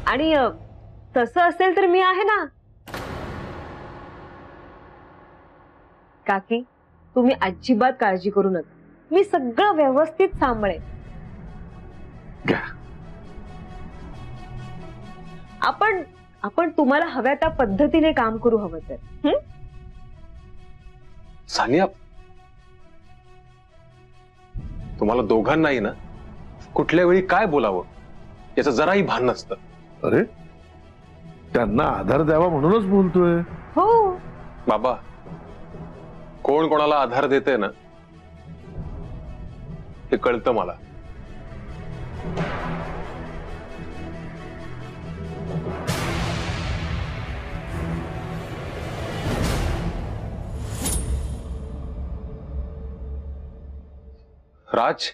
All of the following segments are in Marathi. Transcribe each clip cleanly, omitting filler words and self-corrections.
आणि तसं असेल तर मी आहे ना. काकी, तुम्ही अजिबात काळजी करू नका. मी सगळं व्यवस्थित सांभाळेन. आपण तुम्हाला हव्या त्या पद्धतीने काम करू हवं तर. सानिया, तुम्हाला दोघांनाही ना कुठल्या वेळी काय बोलावं याचं जराही भान नसतं. अरे, त्यांना आधार द्यावा म्हणूनच बोलतोय. हो बाबा, कोण कोणाला आधार देते ना हे कळतं मला. राज,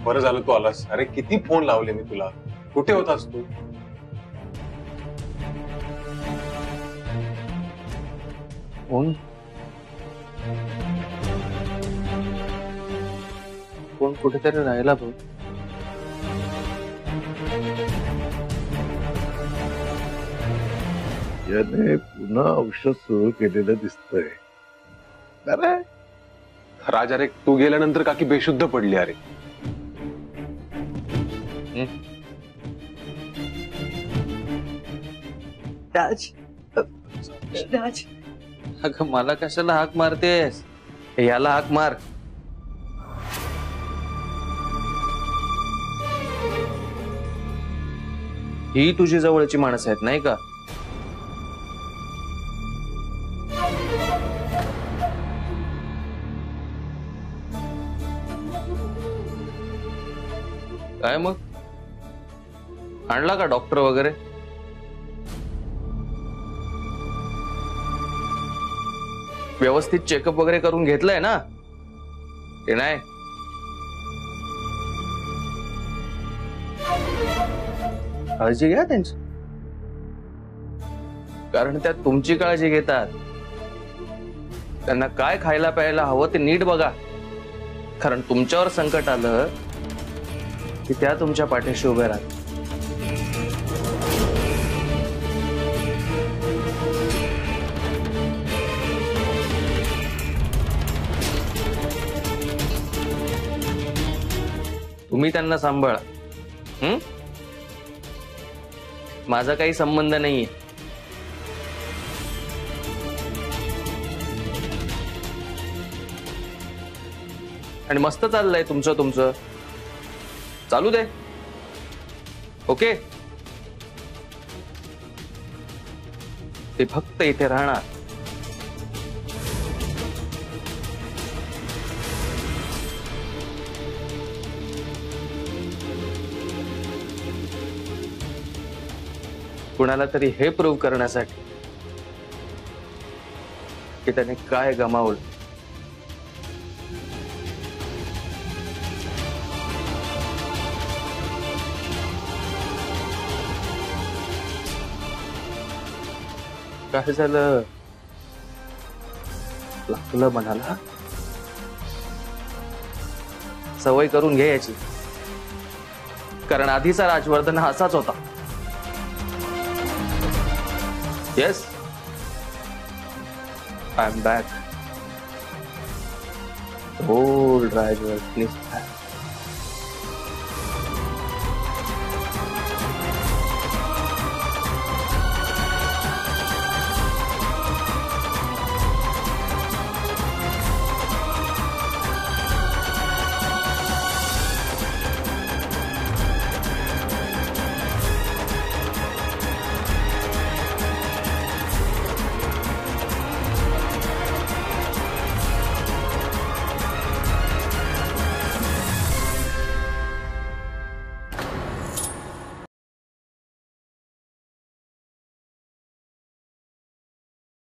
बरं झालं तू आलास. अरे किती फोन लावले मी तुला, कुठे होतास तू? फोन फोन कुठेतरी राहिला भाऊ. याने पुन्हा औषध सुरू केलेलं दिसतंय. अरे राज, अरे तू गेल्यानंतर काकी बेशुद्ध पडली. अरे राज, राज, अगं मला कशाला हाक मारतेस? याला हाक मार. ही तुझी जवळची माणसं आहेत नाही का? काय मग, आणला का डॉक्टर वगैरे? व्यवस्थित चेकअप वगैरे करून घेतलंय ना? ते नाही, काळजी घ्या त्यांची, कारण त्या तुमची काळजी घेतात. त्यांना काय खायला प्यायला हवं ते नीट बघा, कारण तुमच्यावर संकट आलं की त्या तुमच्या पाठीशी उभे राहतात. तुम्ही त्यांना सांभाळा. माझा काही संबंध नाहीये. आणि मस्त चाललंय तुमचं चालू दे. ओके, ते फक्त इथे राहणार. कुणाला तरी हे प्रूव्ह करण्यासाठी की त्याने काय गमावलं. काय झालं? लागलं म्हणाला. सवय करून घे याची, कारण आधीचा राजवर्धन हा असाच होता. Yes, I'm back. Old Rajworth, please.